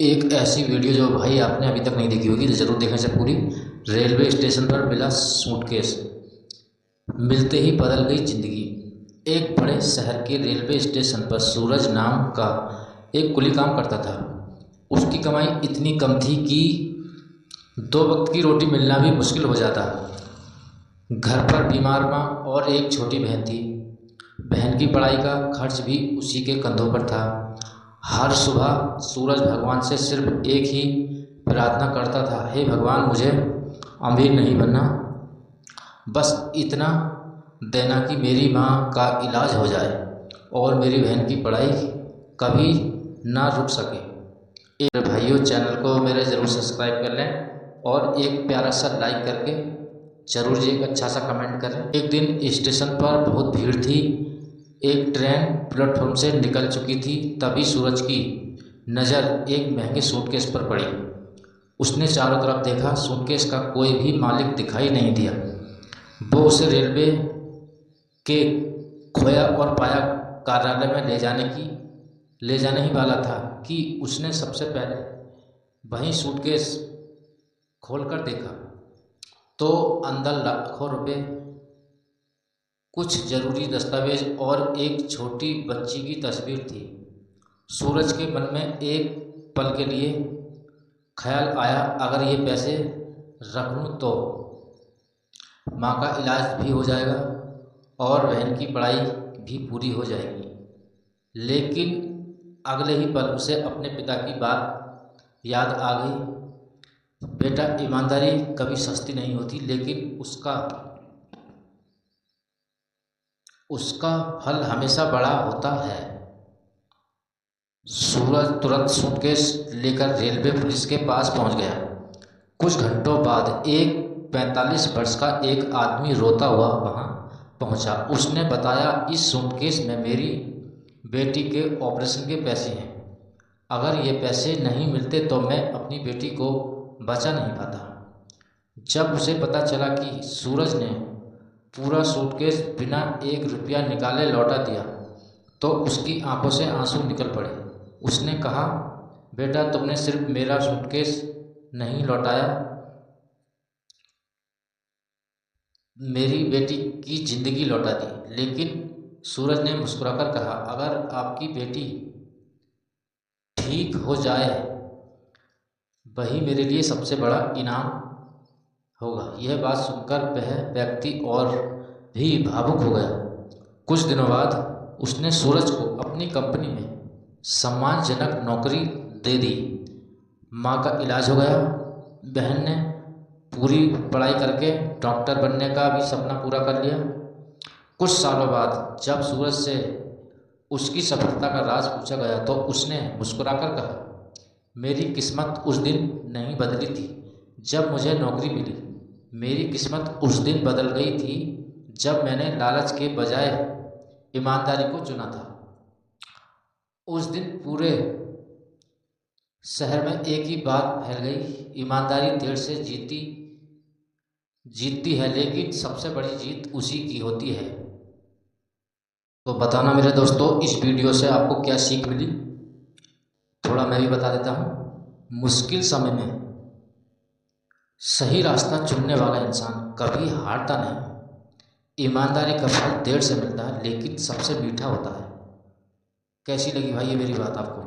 एक ऐसी वीडियो जो भाई आपने अभी तक नहीं देखी होगी तो ज़रूर देखने से पूरी। रेलवे स्टेशन पर मिला सूटकेस, मिलते ही बदल गई ज़िंदगी। एक बड़े शहर के रेलवे स्टेशन पर सूरज नाम का एक कुली काम करता था। उसकी कमाई इतनी कम थी कि दो वक्त की रोटी मिलना भी मुश्किल हो जाता। घर पर बीमार माँ और एक छोटी बहन थी। बहन की पढ़ाई का खर्च भी उसी के कंधों पर था। हर सुबह सूरज भगवान से सिर्फ एक ही प्रार्थना करता था, हे भगवान, मुझे अमीर नहीं बनना, बस इतना देना कि मेरी माँ का इलाज हो जाए और मेरी बहन की पढ़ाई कभी ना रुक सके। मेरे भाइयों, चैनल को मेरे ज़रूर सब्सक्राइब कर लें और एक प्यारा सा लाइक करके ज़रूर जी एक अच्छा सा कमेंट करें। एक दिन स्टेशन पर बहुत भीड़ थी। एक ट्रेन प्लेटफॉर्म से निकल चुकी थी। तभी सूरज की नज़र एक महंगे सूटकेस पर पड़ी। उसने चारों तरफ देखा, सूटकेस का कोई भी मालिक दिखाई नहीं दिया। वो उसे रेलवे के खोया और पाया कार्यालय में ले जाने ही वाला था कि उसने सबसे पहले वहीं सूटकेस खोलकर देखा तो अंदर लाखों रुपए, कुछ ज़रूरी दस्तावेज और एक छोटी बच्ची की तस्वीर थी। सूरज के मन में एक पल के लिए ख्याल आया, अगर ये पैसे रख लूँ तो माँ का इलाज भी हो जाएगा और बहन की पढ़ाई भी पूरी हो जाएगी। लेकिन अगले ही पल उसे अपने पिता की बात याद आ गई। बेटा, ईमानदारी कभी सस्ती नहीं होती, लेकिन उसका फल हमेशा बड़ा होता है। सूरज तुरंत सूटकेस लेकर रेलवे पुलिस के पास पहुंच गया। कुछ घंटों बाद एक 45 वर्ष का एक आदमी रोता हुआ वहां पहुंचा। उसने बताया, इस सूटकेस में मेरी बेटी के ऑपरेशन के पैसे हैं। अगर ये पैसे नहीं मिलते तो मैं अपनी बेटी को बचा नहीं पाता। जब उसे पता चला कि सूरज ने पूरा सूटकेस बिना एक रुपया निकाले लौटा दिया तो उसकी आंखों से आंसू निकल पड़े। उसने कहा, बेटा, तुमने सिर्फ मेरा सूटकेस नहीं लौटाया, मेरी बेटी की ज़िंदगी लौटा दी। लेकिन सूरज ने मुस्कुराकर कहा, अगर आपकी बेटी ठीक हो जाए वही मेरे लिए सबसे बड़ा इनाम होगा। यह बात सुनकर वह व्यक्ति और भी भावुक हो गया। कुछ दिनों बाद उसने सूरज को अपनी कंपनी में सम्मानजनक नौकरी दे दी। माँ का इलाज हो गया। बहन ने पूरी पढ़ाई करके डॉक्टर बनने का भी सपना पूरा कर लिया। कुछ सालों बाद जब सूरज से उसकी सफलता का राज पूछा गया तो उसने मुस्कुराकर कहा, मेरी किस्मत उस दिन नहीं बदली थी जब मुझे नौकरी मिली। मेरी किस्मत उस दिन बदल गई थी जब मैंने लालच के बजाय ईमानदारी को चुना था। उस दिन पूरे शहर में एक ही बात फैल गई, ईमानदारी देर से जीतती है, लेकिन सबसे बड़ी जीत उसी की होती है। तो बताना मेरे दोस्तों, इस वीडियो से आपको क्या सीख मिली, थोड़ा मैं भी बता देता हूँ। मुश्किल समय में सही रास्ता चुनने वाला इंसान कभी हारता नहीं। ईमानदारी का फल देर से मिलता है, लेकिन सबसे मीठा होता है। कैसी लगी भाई ये मेरी बात आपको?